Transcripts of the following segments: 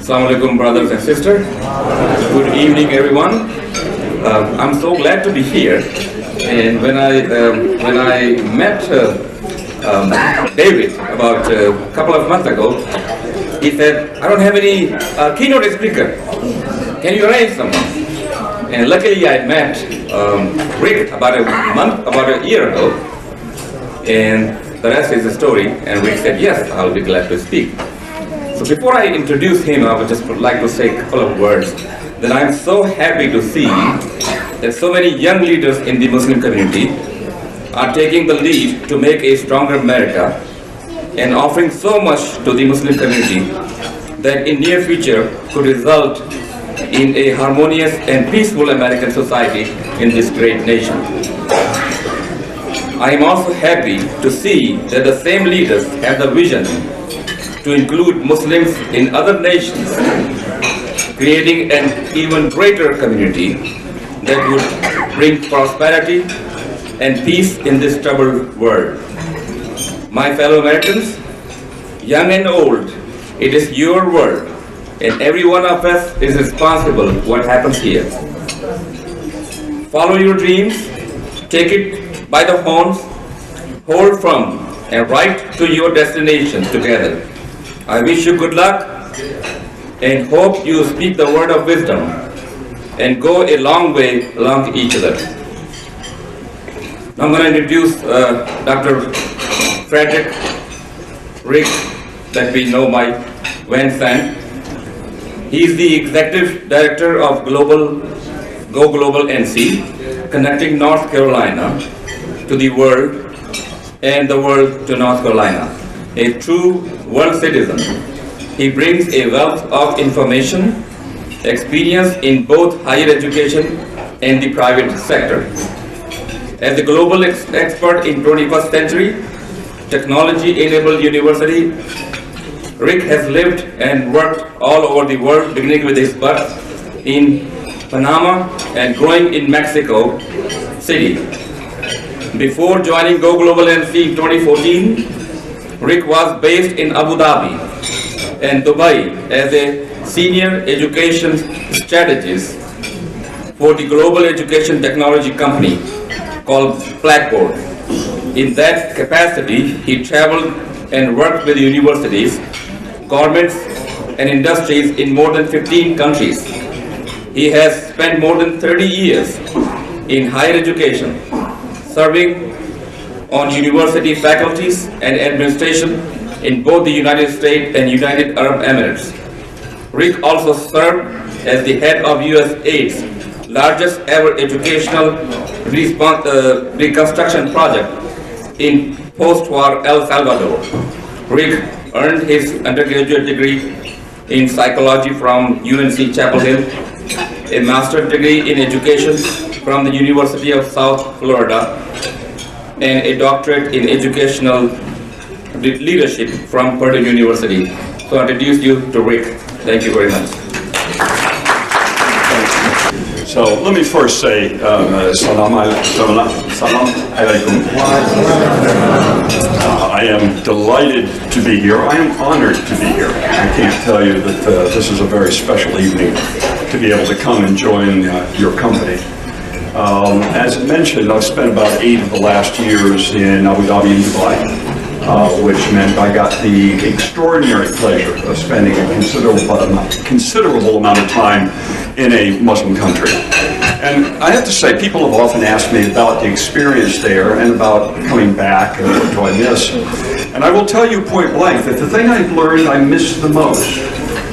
Assalamu alaikum, brothers and sisters. Good evening, everyone. I'm so glad to be here. And when I met David about a couple of months ago, he said, "I don't have any keynote speaker. Can you arrange someone?" And luckily, I met Rick about a year ago, and the rest is the story. And Rick said, "Yes, I'll be glad to speak." So before I introduce him, I would just like to say a couple of words that I'm so happy to see that so many young leaders in the Muslim community are taking the lead to make a stronger America and offering so much to the Muslim community that in near future could result in a harmonious and peaceful American society in this great nation. I am also happy to see that the same leaders have the vision to include Muslims in other nations, creating an even greater community that would bring prosperity and peace in this troubled world. My fellow Americans, young and old, it is your world, and every one of us is responsible for what happens here. Follow your dreams, take it by the horns, hold firm, and ride to your destination together. I wish you good luck and hope you speak the word of wisdom and go a long way along each other. Now I'm going to introduce Dr. Frederick Rick, that we know by Van Sant. He is the Executive Director of Go Global NC, connecting North Carolina to the world and the world to North Carolina. A true world citizen, he brings a wealth of information, experience in both higher education and the private sector. As a global expert in 21st century technology-enabled university, Rick has lived and worked all over the world, beginning with his birth in Panama and growing in Mexico City. Before joining Go Global NC in 2014, Rick was based in Abu Dhabi and Dubai as a senior education strategist for the global education technology company called Blackboard. In that capacity, he traveled and worked with universities, governments, and industries in more than 15 countries. He has spent more than 30 years in higher education, serving on university faculties and administration in both the United States and United Arab Emirates. Rick also served as the head of USAID's largest ever educational reconstruction project in post-war El Salvador. Rick earned his undergraduate degree in psychology from UNC Chapel Hill, a master's degree in education from the University of South Florida, and a doctorate in educational leadership from Purdue University. So I introduce you to Rick. Thank you very much. So let me first say, salam alaikum. I am delighted to be here. I am honored to be here. I can't tell you that this is a very special evening to be able to come and join your company. As mentioned, I've spent about 8 of the last years in Abu Dhabi and Dubai, which meant I got the extraordinary pleasure of spending a considerable amount of time in a Muslim country. And I have to say, people have often asked me about the experience there and about coming back and what do I miss. And I will tell you point blank that the thing I've learned I miss the most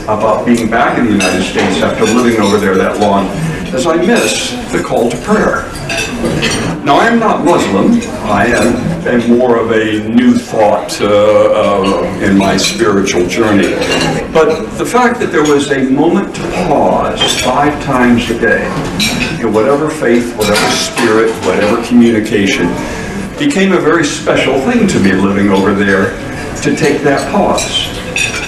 about being back in the United States after living over there that long is I miss the call to prayer. Now, I am not Muslim. I am more of a new thought in my spiritual journey. But the fact that there was a moment to pause 5 times a day in whatever faith, whatever spirit, whatever communication became a very special thing to me living over there, to take that pause.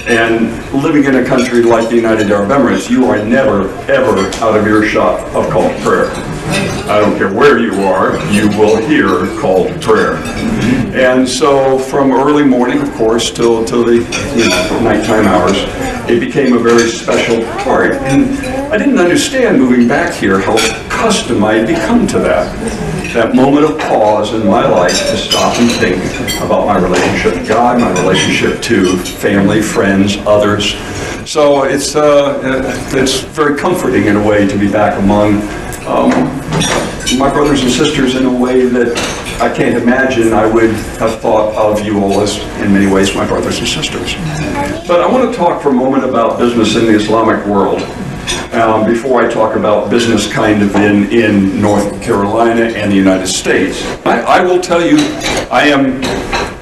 And living in a country like the United Arab Emirates, you are never, ever out of earshot of call to prayer. I don't care where you are, you will hear call to prayer. And so from early morning, of course, till the nighttime hours, it became a very special part. And I didn't understand moving back here how accustomed I had become to that moment of pause in my life to stop and think about my relationship to God, my relationship to family, friends, others. So it's very comforting in a way to be back among my brothers and sisters in a way that I can't imagine I would have thought of you all as, in many ways, my brothers and sisters. But I want to talk for a moment about business in the Islamic world before I talk about business kind of in North Carolina and the United States. I will tell you, I am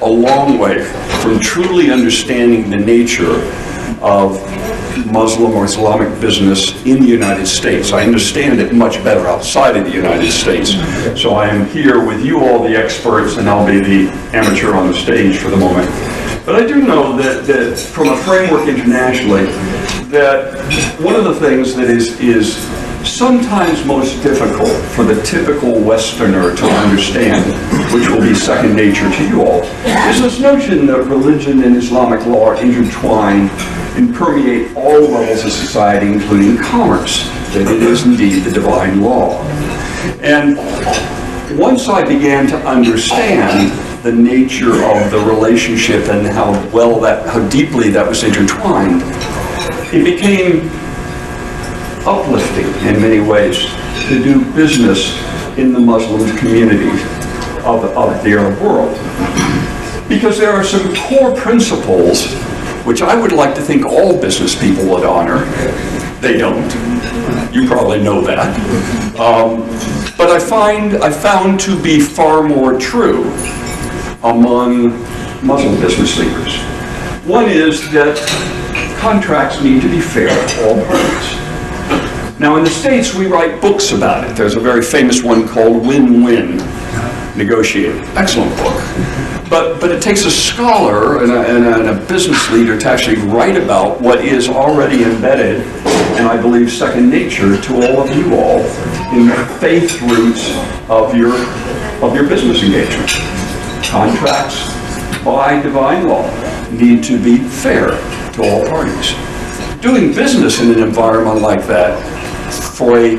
a long way from truly understanding the nature of Muslim or Islamic business in the United States. I understand it much better outside of the United States. So I am here with you all, the experts, and I'll be the amateur on the stage for the moment. But I do know that from a framework internationally, that one of the things that is sometimes most difficult for the typical Westerner to understand, which will be second nature to you all, is this notion that religion and Islamic law are intertwined and permeate all levels of society, including commerce, that it is indeed the divine law. And once I began to understand the nature of the relationship and how deeply that was intertwined, it became uplifting in many ways to do business in the Muslim community of the Arab world. Because there are some core principles which I would like to think all business people would honor. They don't. You probably know that. But I found to be far more true among Muslim business leaders. One is that contracts need to be fair to all parties. Now in the States we write books about it. There's a very famous one called Win-Win Negotiating. Excellent book. But it takes a scholar and a business leader to actually write about what is already embedded, and I believe second nature to all of you all, in the faith roots of your business engagement. Contracts by divine law need to be fair to all parties. Doing business in an environment like that for a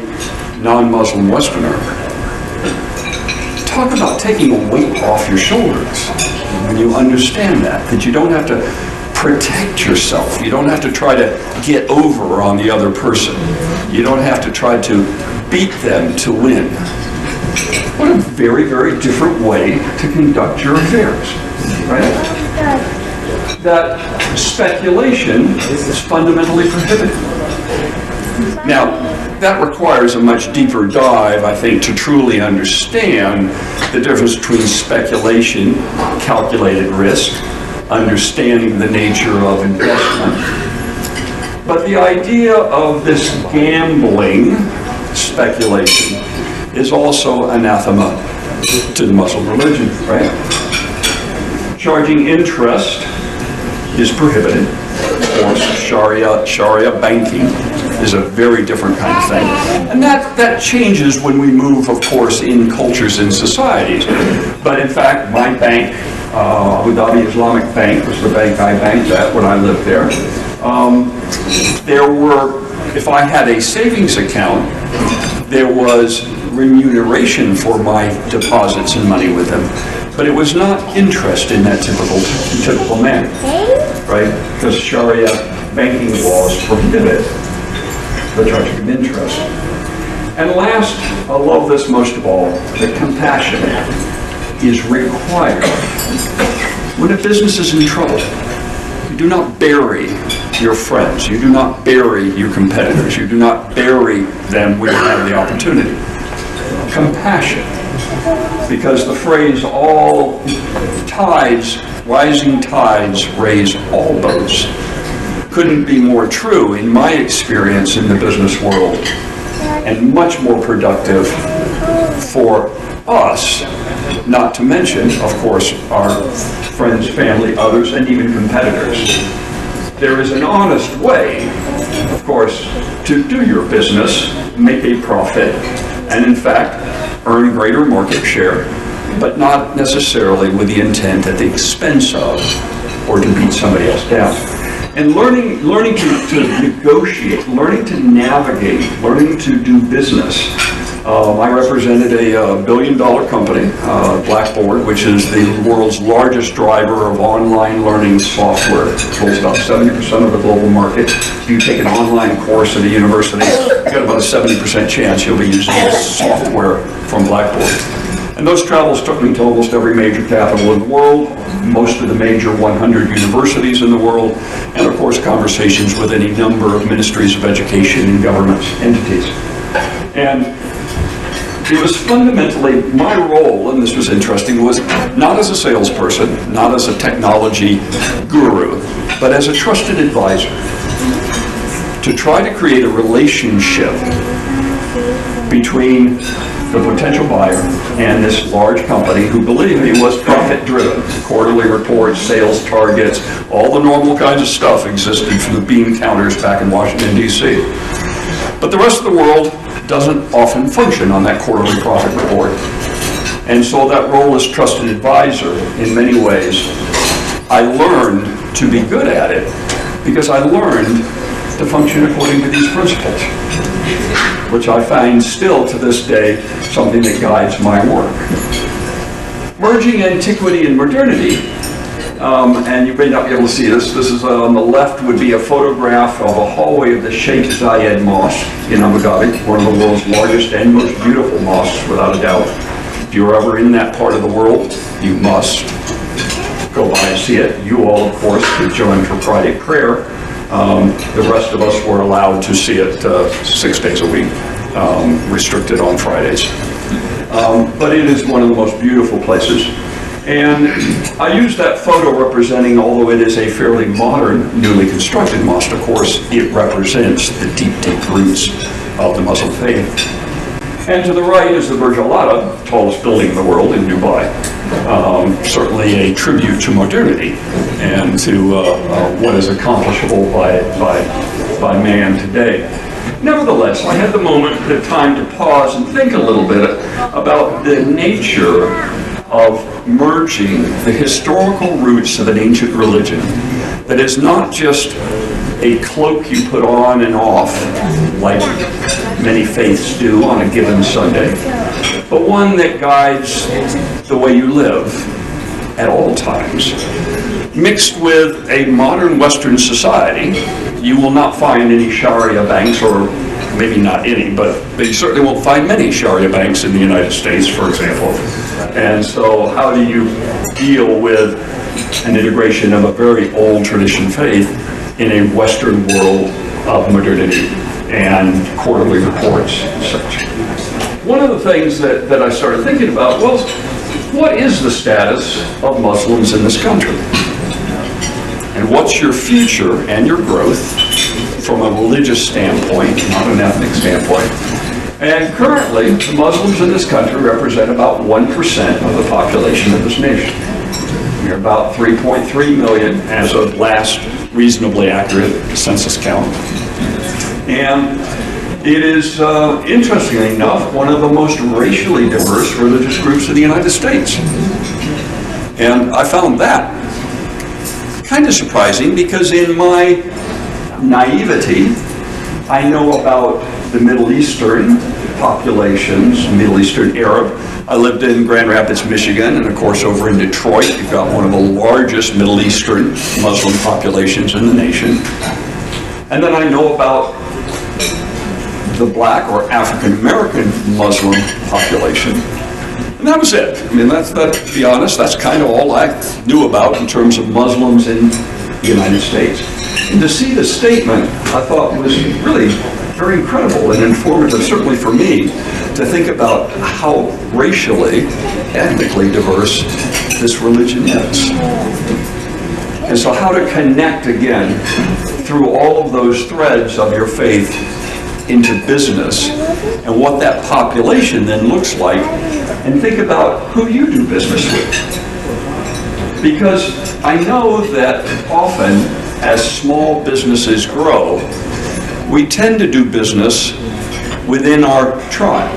non-Muslim Westerner, talk about taking a weight off your shoulders when you understand that you don't have to protect yourself. You don't have to try to get over on the other person. You don't have to try to beat them to win. What a very, very different way to conduct your affairs, right? That speculation is fundamentally prohibited. Now, that requires a much deeper dive, I think, to truly understand the difference between speculation, calculated risk, understanding the nature of investment. But the idea of this gambling speculation is also anathema to the Muslim religion, right? Charging interest is prohibited. Of course, Sharia banking is a very different kind of thing. And that changes when we move, of course, in cultures and societies. But in fact, my bank, Abu Dhabi Islamic Bank, was the bank I banked at when I lived there. If I had a savings account, there was remuneration for my deposits and money with them. But it was not interest in that typical manner, right? Because Sharia banking laws prohibit the charging of interest. And last, I love this most of all, that compassion is required. When a business is in trouble, you do not bury your friends, you do not bury your competitors, you do not bury them when you have the opportunity. Compassion. Because the phrase, all tides, rising tides raise all boats, couldn't be more true in my experience in the business world, and much more productive for us, not to mention, of course, our friends, family, others, and even competitors. There is an honest way, of course, to do your business, make a profit, and in fact, earn greater market share but not necessarily with the intent at the expense of or to beat somebody else down. And learning to negotiate, learning to navigate, learning to do business. I represented a billion-dollar company, Blackboard, which is the world's largest driver of online learning software. It holds about 70% of the global market. If you take an online course at a university, you've got about a 70% chance you'll be using software from Blackboard. And those travels took me to almost every major capital in the world, most of the major 100 universities in the world, and of course conversations with any number of ministries of education and government entities. And it was fundamentally my role, and this was interesting, was not as a salesperson, not as a technology guru, but as a trusted advisor to try to create a relationship between the potential buyer and this large company who, believe me, was profit-driven. Quarterly reports, sales targets, all the normal kinds of stuff existed for the bean counters back in Washington, D.C. But the rest of the world doesn't often function on that quarterly profit report. And so that role as trusted advisor, in many ways, I learned to be good at it because I learned to function according to these principles, which I find still to this day something that guides my work. Merging antiquity and modernity, and you may not be able to see this. This is on the left would be a photograph of a hallway of the Sheikh Zayed Mosque in Abu Dhabi, one of the world's largest and most beautiful mosques, without a doubt. If you're ever in that part of the world, you must go by and see it. You all, of course, could join for Friday prayer. The rest of us were allowed to see it 6 days a week, restricted on Fridays. But it is one of the most beautiful places. And I use that photo representing, although it is a fairly modern, newly constructed mosque, of course, it represents the deep, deep roots of the Muslim faith. And to the right is the Burj Al Arab, tallest building in the world in Dubai. Certainly a tribute to modernity and to what is accomplishable by man today. Nevertheless, I had the time to pause and think a little bit about the nature of merging the historical roots of an ancient religion that is not just a cloak you put on and off like many faiths do on a given Sunday, but one that guides the way you live at all times. Mixed with a modern Western society, you will not find any Sharia banks, or maybe not any, but you certainly won't find many Sharia banks in the United States, for example. And so how do you deal with an integration of a very old tradition faith in a Western world of modernity and quarterly reports and such? One of the things that I started thinking about was, what is the status of Muslims in this country? And what's your future and your growth from a religious standpoint, not an ethnic standpoint? And currently, the Muslims in this country represent about 1% of the population of this nation. We're about 3.3 million as of last reasonably accurate census count. And it is, interestingly enough, one of the most racially diverse religious groups in the United States. And I found that kind of surprising because in my naivety, I know about the Middle Eastern populations, Middle Eastern Arab. I lived in Grand Rapids, Michigan, and of course over in Detroit, you've got one of the largest Middle Eastern Muslim populations in the nation. And then I know about the black or African American Muslim population. And that was it. I mean, to be honest, that's kind of all I knew about in terms of Muslims in the United States. And to see the statement, I thought was really very incredible and informative, certainly for me, to think about how racially, ethnically diverse this religion is. And so how to connect again through all of those threads of your faith into business and what that population then looks like, and think about who you do business with. Because I know that often as small businesses grow, we tend to do business within our tribe.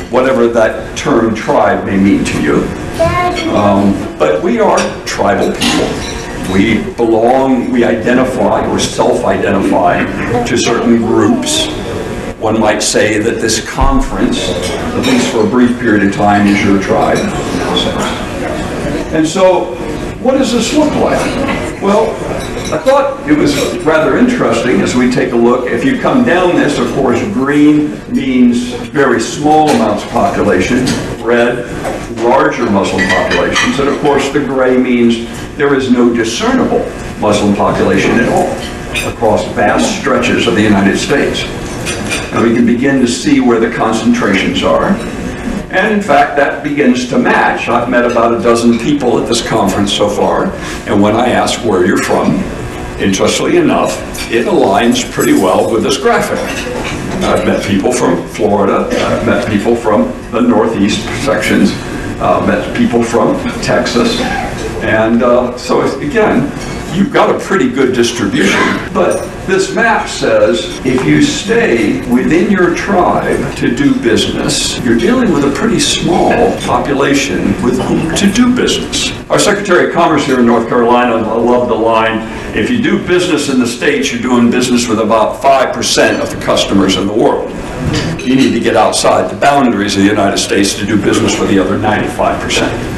whatever that term tribe may mean to you. But we are tribal people. We belong, we identify or self-identify to certain groups. One might say that this conference, at least for a brief period of time, is your tribe. And so, what does this look like? Well, I thought it was rather interesting as we take a look. If you come down this, of course, green means very small amounts of population, red, larger Muslim populations, and of course the gray means there is no discernible Muslim population at all across vast stretches of the United States. And we can begin to see where the concentrations are. And in fact, that begins to match. I've met about a dozen people at this conference so far, and when I ask where you're from, interestingly enough, it aligns pretty well with this graphic. I've met people from Florida, I've met people from the Northeast sections, met people from Texas, and so again, you've got a pretty good distribution. But this map says if you stay within your tribe to do business, you're dealing with a pretty small population with whom to do business. Our Secretary of Commerce here in North Carolina, I love the line, if you do business in the States, you're doing business with about 5% of the customers in the world. You need to get outside the boundaries of the United States to do business with the other 95%.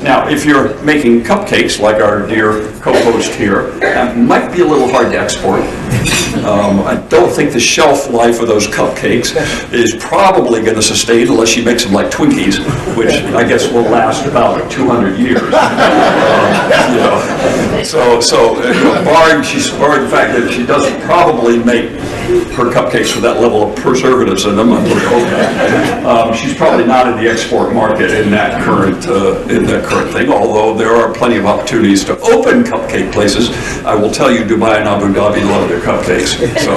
Now, if you're making cupcakes like our dear co-host here, that might be a little hard to export. I don't think the shelf life of those cupcakes is probably going to sustain unless she makes them like Twinkies, which I guess will last about 200 years. Barring the fact that she doesn't probably make her cupcakes with that level of preservatives in them, she's probably not in the export market in that current thing, although there are plenty of opportunities to open cupcake places. I will tell you, Dubai and Abu Dhabi love their cupcakes, so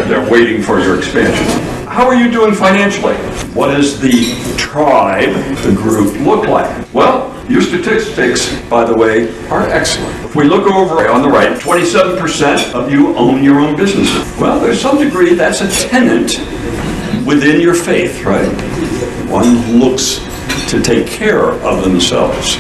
they're waiting for your expansion. How are you doing financially? What does the tribe, the group, look like? Well, your statistics, by the way, are excellent. If we look over on the right, 27% of you own your own businesses. Well, there's some degree that's a tenet within your faith, right? One looks to take care of themselves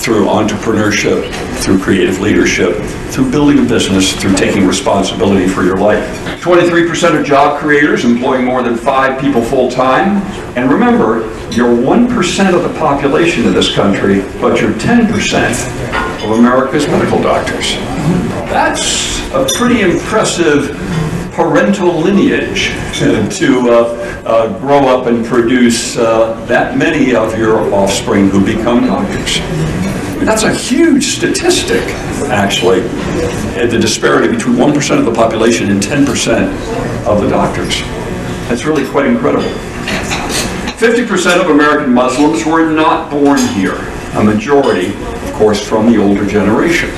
through entrepreneurship, through creative leadership, through building a business, through taking responsibility for your life. 23% of job creators employing more than 5 people full-time. And remember, you're 1% of the population of this country, but you're 10% of America's medical doctors. That's a pretty impressive parental lineage to grow up and produce that many of your offspring who become doctors. That's a huge statistic, actually, the disparity between 1% of the population and 10% of the doctors. That's really quite incredible. 50% of American Muslims were not born here, a majority, of course, from the older generation.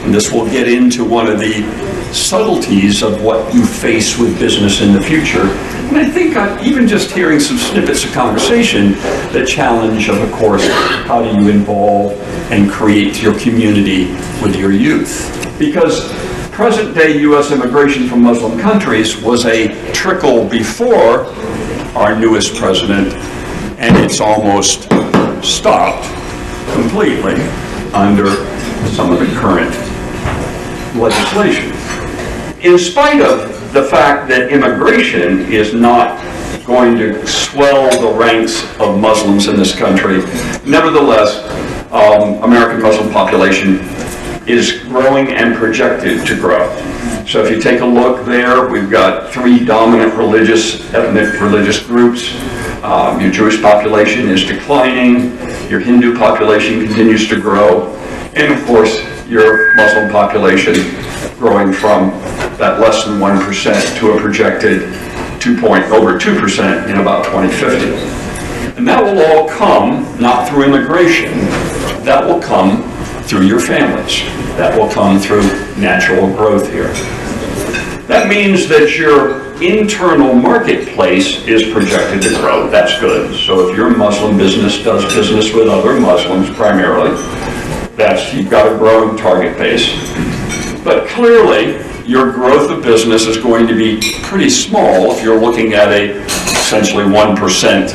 And this will get into one of the subtleties of what you face with business in the future. And I think even just hearing some snippets of conversation, the challenge of course, how do you involve and create your community with your youth? Because present-day U.S. immigration from Muslim countries was a trickle before our newest president, and it's almost stopped completely under some of the current legislation. In spite of the fact that immigration is not going to swell the ranks of Muslims in this country, nevertheless, American Muslim population is growing and projected to grow. So if you take a look there, we've got 3 dominant ethnic religious groups. Your Jewish population is declining, your Hindu population continues to grow, and of course, your Muslim population growing from that less than 1% to a projected over 2% in about 2050. And that will all come not through immigration, that will come through your families. That will come through natural growth here. That means that your internal marketplace is projected to grow. That's good. So if your Muslim business does business with other Muslims primarily, you've got a growing target base. But clearly, your growth of business is going to be pretty small if you're looking at a essentially 1%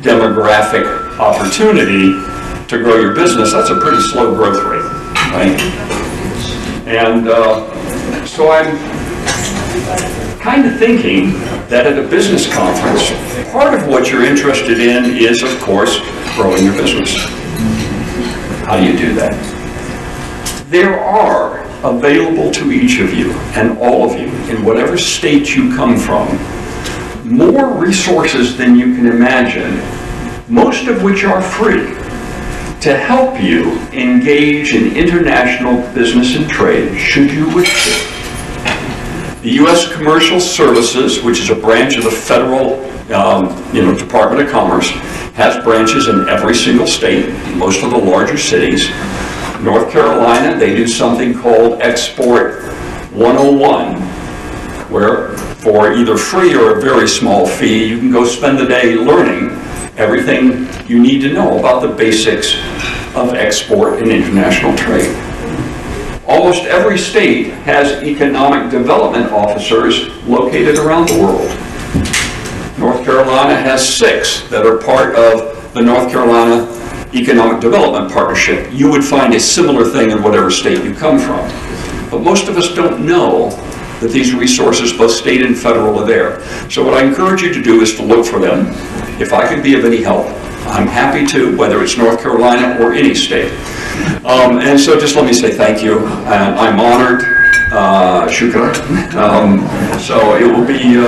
demographic opportunity to grow your business, that's a pretty slow growth rate, right? And so I'm kind of thinking that at a business conference, part of what you're interested in is, of course, growing your business. How do you do that? There are available to each of you and all of you in whatever state you come from more resources than you can imagine, most of which are free, to help you engage in international business and trade should you wish to. The U.S. Commercial Services, which is a branch of the federal Department of Commerce, has branches in every single state, most of the larger cities. North Carolina, they do something called Export 101, where for either free or a very small fee, you can go spend the day learning everything you need to know about the basics of export and international trade. Almost every state has economic development officers located around the world. North Carolina has 6 that are part of the North Carolina Economic Development Partnership. You would find a similar thing in whatever state you come from. But most of us don't know that these resources, both state and federal, are there. So what I encourage you to do is to look for them. If I can be of any help, I'm happy to, whether it's North Carolina or any state. And so just let me say thank you. I'm honored. Shukran. So it will be,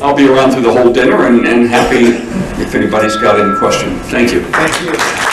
I'll be around through the whole dinner and happy if anybody's got any questions. Thank you. Thank you.